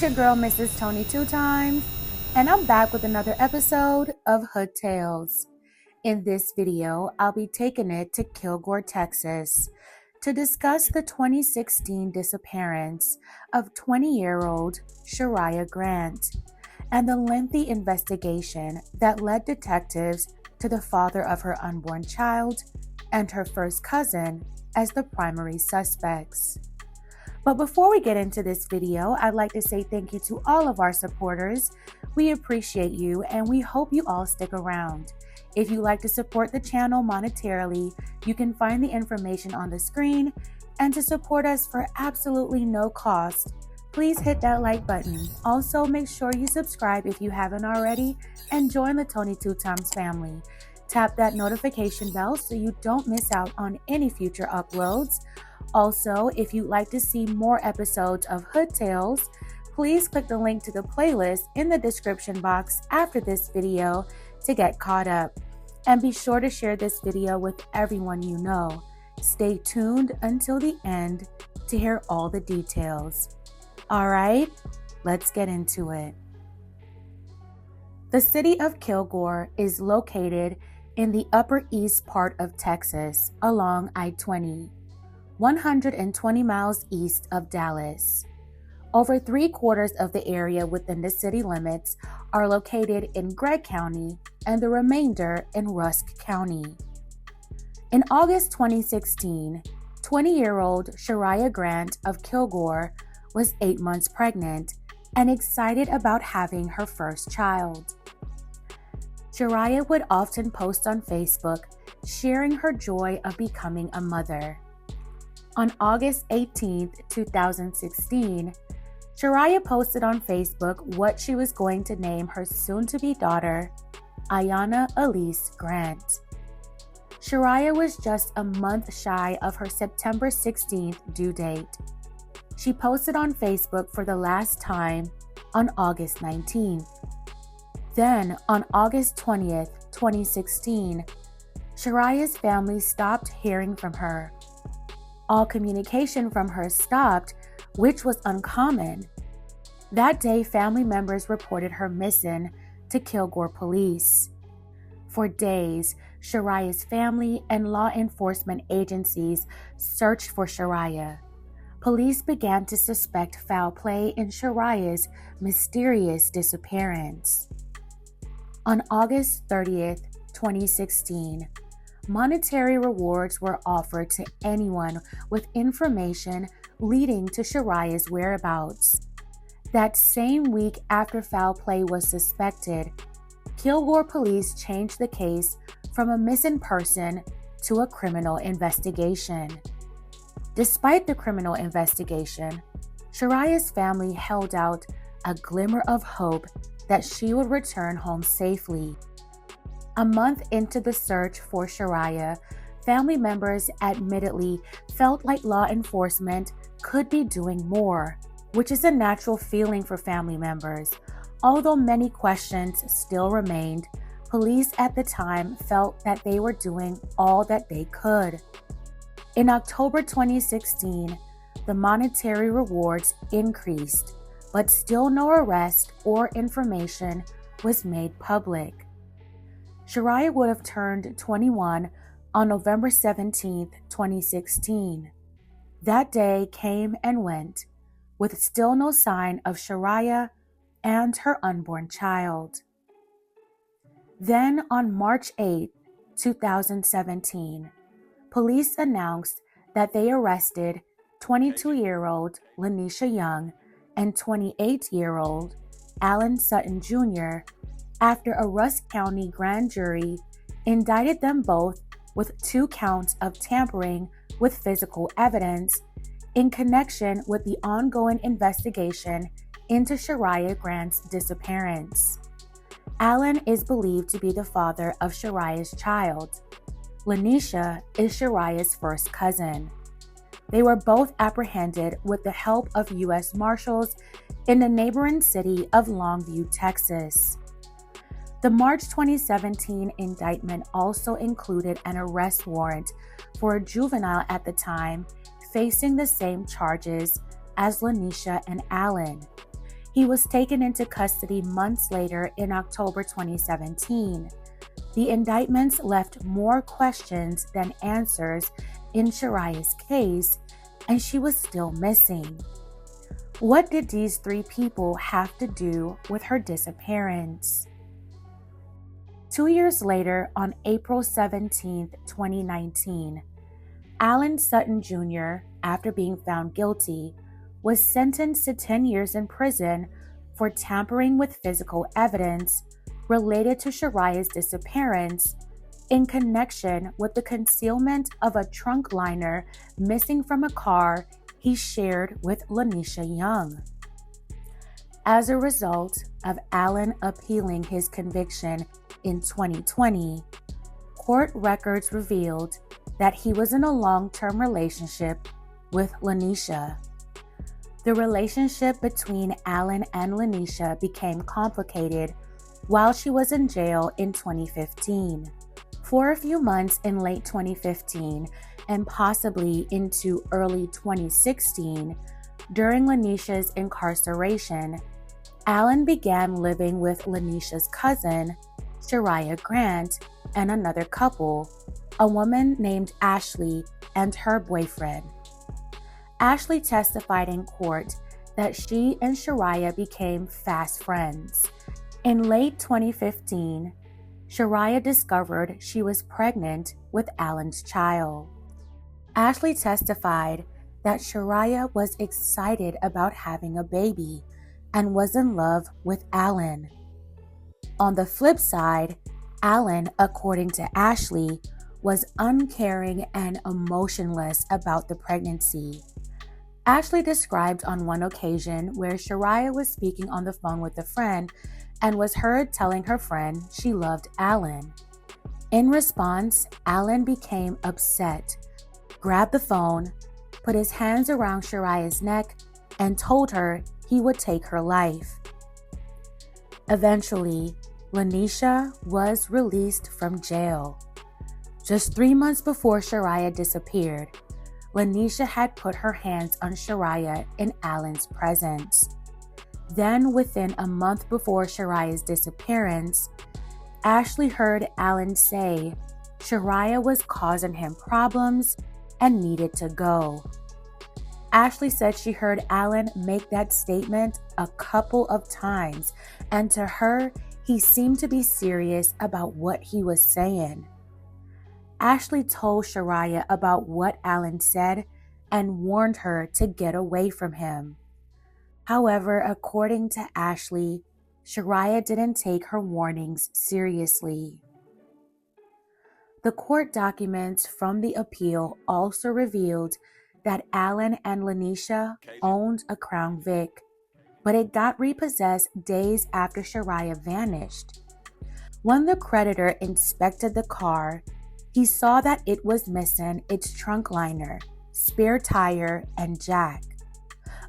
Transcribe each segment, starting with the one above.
your girl, Mrs. Tony Two Times, and I'm back with another episode of Hood Tales. In this video, I'll be taking it to Kilgore, Texas, to discuss the 2016 disappearance of 20-year-old Shariah Grant and the lengthy investigation that led detectives to the father of her unborn child and her first cousin as the primary suspects. But before we get into this video, I'd like to say thank you to all of our supporters. We appreciate you and we hope you all stick around. If you'd like to support the channel monetarily, you can find the information on the screen. And to support us for absolutely no cost, please hit that like button. Also, make sure you subscribe if you haven't already and join the Tony Two Times family. Tap that notification bell so you don't miss out on any future uploads. Also, if you'd like to see more episodes of Hood Tales, please click the link to the playlist in the description box after this video to get caught up. And be sure to share this video with everyone you know. Stay tuned until the end to hear all the details. All right, let's get into it. The city of Kilgore is located in the upper east part of Texas along I-20. 120 miles east of Dallas. Over 3/4 of the area within the city limits are located in Gregg County and the remainder in Rusk County. In August 2016, 20-year-old Shariah Grant of Kilgore was 8 months pregnant and excited about having her first child. Shariah would often post on Facebook sharing her joy of becoming a mother. On August 18, 2016, Shariah posted on Facebook what she was going to name her soon-to-be daughter, Ayanna Elise Grant. Shariah was just a month shy of her September 16th due date. She posted on Facebook for the last time on August 19th. Then, on August 20th, 2016, Shariah's family stopped hearing from her. All communication from her stopped, which was uncommon. That day, family members reported her missing to Kilgore police. For days, Shariah's family and law enforcement agencies searched for Shariah. Police began to suspect foul play in Shariah's mysterious disappearance. On August 30th, 2016, monetary rewards were offered to anyone with information leading to Shariah's whereabouts. That same week after foul play was suspected, Kilgore police changed the case from a missing person to a criminal investigation. Despite the criminal investigation, Shariah's family held out a glimmer of hope that she would return home safely. A month into the search for Shariah, family members admittedly felt like law enforcement could be doing more, which is a natural feeling for family members. Although many questions still remained, police at the time felt that they were doing all that they could. In October 2016, the monetary rewards increased, but still no arrest or information was made public. Shariah would have turned 21 on November 17, 2016. That day came and went, with still no sign of Shariah and her unborn child. Then on March 8, 2017, police announced that they arrested 22-year-old Lanisha Young and 28-year-old Alan Sutton Jr. after a Rusk County grand jury indicted them both with 2 counts of tampering with physical evidence in connection with the ongoing investigation into Shariah Grant's disappearance. Alan is believed to be the father of Shariah's child. Lanisha is Shariah's first cousin. They were both apprehended with the help of U.S. Marshals in the neighboring city of Longview, Texas. The March 2017 indictment also included an arrest warrant for a juvenile at the time facing the same charges as Lanisha and Alan. He was taken into custody months later in October 2017. The indictments left more questions than answers in Shariah's case, and she was still missing. What did these three people have to do with her disappearance? 2 years later, on April 17, 2019, Alan Sutton Jr., after being found guilty, was sentenced to 10 years in prison for tampering with physical evidence related to Shariah's disappearance in connection with the concealment of a trunk liner missing from a car he shared with Lanisha Young. As a result of Alan appealing his conviction in 2020, court records revealed that he was in a long-term relationship with Lanisha. The relationship between Alan and Lanisha became complicated while she was in jail in 2015. For a few months in late 2015 and possibly into early 2016, during Lanisha's incarceration, Alan began living with Lanisha's cousin, Shariah Grant, and another couple, a woman named Ashley and her boyfriend. Ashley testified in court that she and Shariah became fast friends. In late 2015, Shariah discovered she was pregnant with Alan's child. Ashley testified that Shariah was excited about having a baby and was in love with Alan. On the flip side, Alan, according to Ashley, was uncaring and emotionless about the pregnancy. Ashley described on one occasion where Shariah was speaking on the phone with a friend and was heard telling her friend she loved Alan. In response, Alan became upset, grabbed the phone, put his hands around Shariah's neck, and told her he would take her life. Eventually, Lanisha was released from jail. Just 3 months before Shariah disappeared, Lanisha had put her hands on Shariah in Alan's presence. Then, within a month before Shariah's disappearance, Ashley heard Alan say Shariah was causing him problems and needed to go. Ashley said she heard Alan make that statement a couple of times, and to her, he seemed to be serious about what he was saying. Ashley told Shariah about what Alan said and warned her to get away from him. However, according to Ashley, Shariah didn't take her warnings seriously. The court documents from the appeal also revealed that Alan and Lanisha owned a Crown Vic, but it got repossessed days after Shariah vanished. When the creditor inspected the car, he saw that it was missing its trunk liner, spare tire, and jack.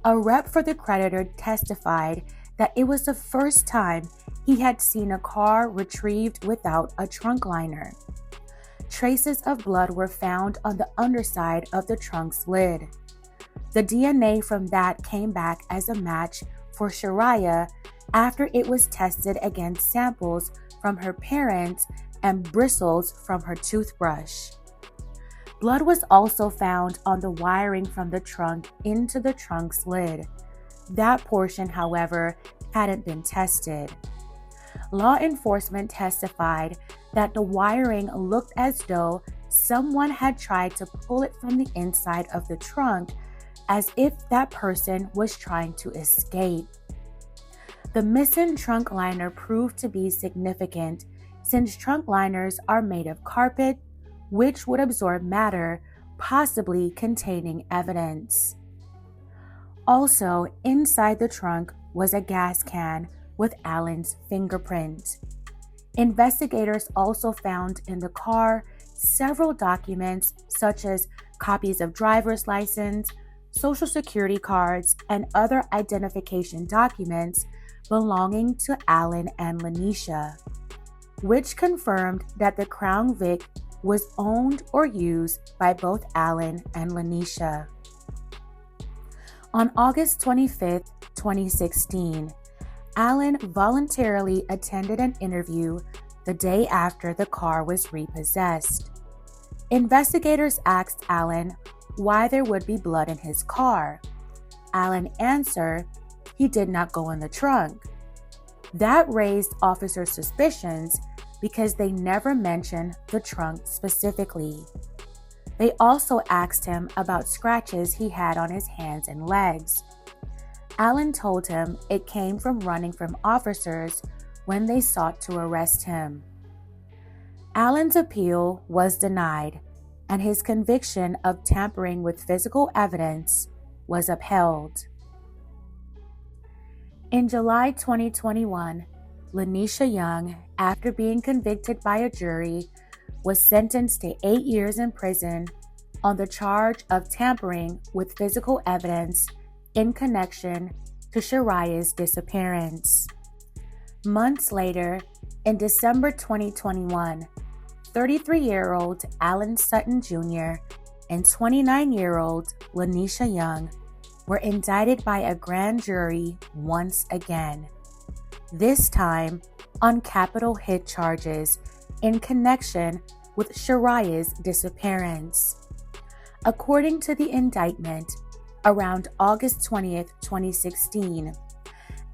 A rep for the creditor testified that it was the first time he had seen a car retrieved without a trunk liner. Traces of blood were found on the underside of the trunk's lid. The DNA from that came back as a match for Shariah after it was tested against samples from her parents and bristles from her toothbrush. Blood was also found on the wiring from the trunk into the trunk's lid. That portion, however, hadn't been tested. Law enforcement testified that the wiring looked as though someone had tried to pull it from the inside of the trunk, as if that person was trying to escape. The missing trunk liner proved to be significant since trunk liners are made of carpet, which would absorb matter, possibly containing evidence. Also, inside the trunk was a gas can with Alan's fingerprint. Investigators also found in the car several documents such as copies of driver's license, social security cards, and other identification documents belonging to Alan and Lanisha, which confirmed that the Crown Vic was owned or used by both Alan and Lanisha. On August 25, 2016, Allen voluntarily attended an interview the day after the car was repossessed. Investigators asked Allen why there would be blood in his car. Allen answered he did not go in the trunk. That raised officers' suspicions because they never mentioned the trunk specifically. They also asked him about scratches he had on his hands and legs. Allen told him it came from running from officers when they sought to arrest him. Allen's appeal was denied, and his conviction of tampering with physical evidence was upheld. In July 2021, Lanisha Young, after being convicted by a jury, was sentenced to 8 years in prison on the charge of tampering with physical evidence in connection to Shariah's disappearance. Months later, in December 2021, 33-year-old Allen Sutton Jr. and 29-year-old Lanisha Young were indicted by a grand jury once again, this time on capital hit charges in connection with Shariah's disappearance. According to the indictment, around August 20th, 2016,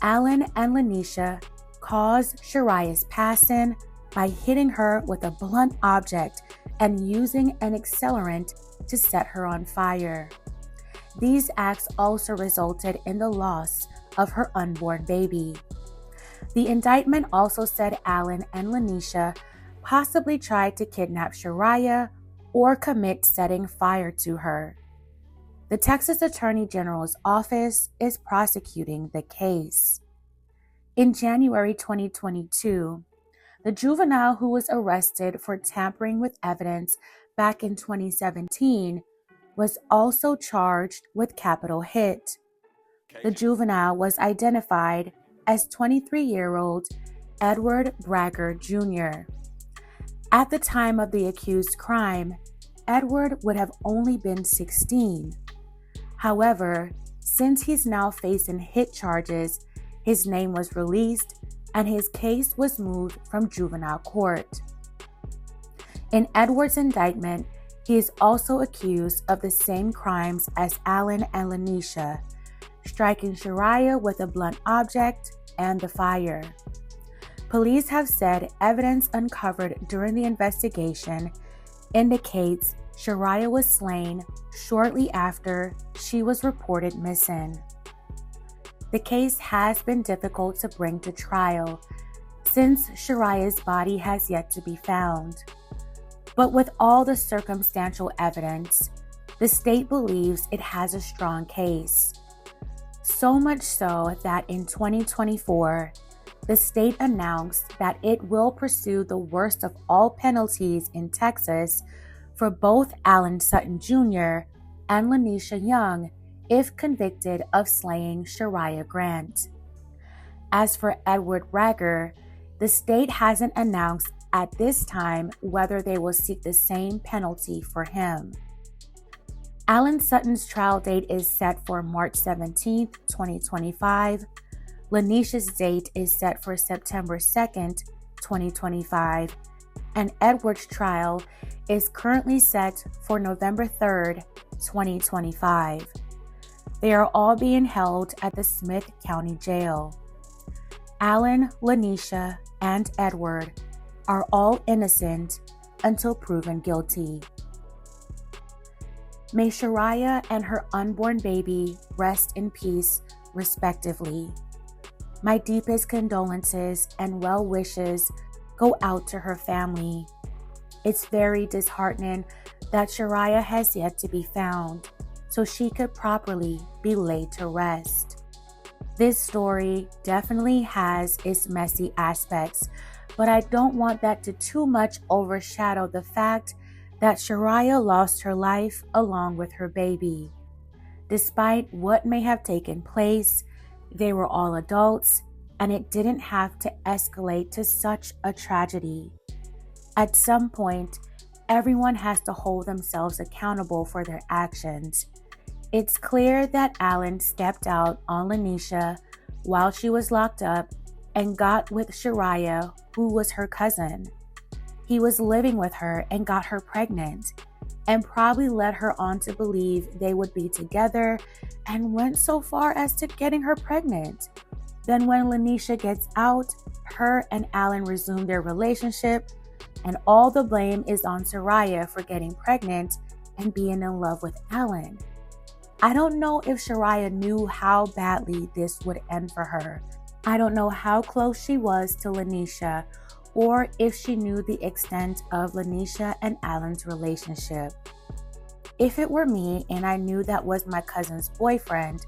Allen and Lanisha caused Shariah's passing by hitting her with a blunt object and using an accelerant to set her on fire. These acts also resulted in the loss of her unborn baby. The indictment also said Allen and Lanisha possibly tried to kidnap Shariah or commit setting fire to her. The Texas Attorney General's office is prosecuting the case. In January 2022, the juvenile who was arrested for tampering with evidence back in 2017 was also charged with capital hit. The juvenile was identified as 23-year-old Edward Bragger Jr. At the time of the accused crime, Edward would have only been 16. However, since he's now facing hit charges, his name was released and his case was moved from juvenile court. In Edward's indictment, he is also accused of the same crimes as Allen and Lanisha, striking Shariah with a blunt object and the fire. Police have said evidence uncovered during the investigation indicates Shariah was slain shortly after she was reported missing. The case has been difficult to bring to trial since Shariah's body has yet to be found. But with all the circumstantial evidence, the state believes it has a strong case. So much so that in 2024, the state announced that it will pursue the worst of all penalties in Texas for both Allen Sutton Jr. and Lanisha Young if convicted of slaying Shariah Grant. As for Edward Bragger, the state hasn't announced at this time whether they will seek the same penalty for him. Allen Sutton's trial date is set for March 17, 2025. Lanisha's date is set for September 2nd, 2025, and Edward's trial is currently set for November 3rd, 2025. They are all being held at the Smith County Jail. Allen, Lanisha, and Edward are all innocent until proven guilty. May Shariah and her unborn baby rest in peace, respectively. My deepest condolences and well wishes go out to her family. It's very disheartening that Shariah has yet to be found, so she could properly be laid to rest. This story definitely has its messy aspects, but I don't want that to too much overshadow the fact that Shariah lost her life along with her baby. Despite what may have taken place, they were all adults, and it didn't have to escalate to such a tragedy. At some point, everyone has to hold themselves accountable for their actions. It's clear that Alan stepped out on Lanisha while she was locked up and got with Shariah, who was her cousin. He was living with her and got her pregnant, and probably led her on to believe they would be together and went so far as to getting her pregnant. Then when Lanisha gets out, her and Alan resume their relationship, and all the blame is on Shariah for getting pregnant and being in love with Alan. I don't know if Shariah knew how badly this would end for her. I don't know how close she was to Lanisha, or if she knew the extent of Lanisha and Alan's relationship. If it were me and I knew that was my cousin's boyfriend,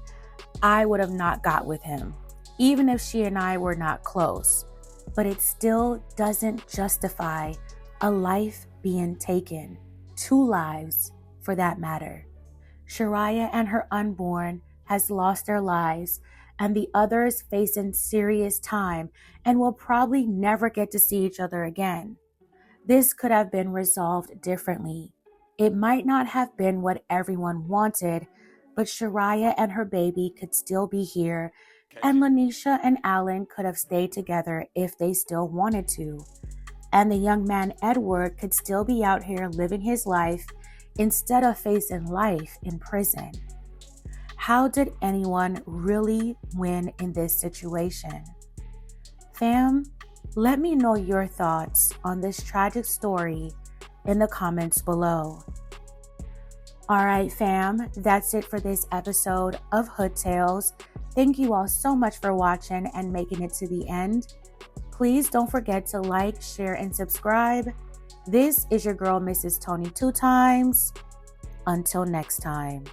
I would have not got with him, even if she and I were not close. But it still doesn't justify a life being taken, 2 lives for that matter. Shariah and her unborn has lost their lives, and the others facing serious time and will probably never get to see each other again. This could have been resolved differently. It might not have been what everyone wanted, but Shariah and her baby could still be here, and Lanisha and Alan could have stayed together if they still wanted to. And the young man Edward could still be out here living his life instead of facing life in prison. How did anyone really win in this situation? Fam, let me know your thoughts on this tragic story in the comments below. Alright fam, that's it for this episode of Hood Tales. Thank you all so much for watching and making it to the end. Please don't forget to like, share, and subscribe. This is your girl, Mrs. Tony 2 times. Until next time.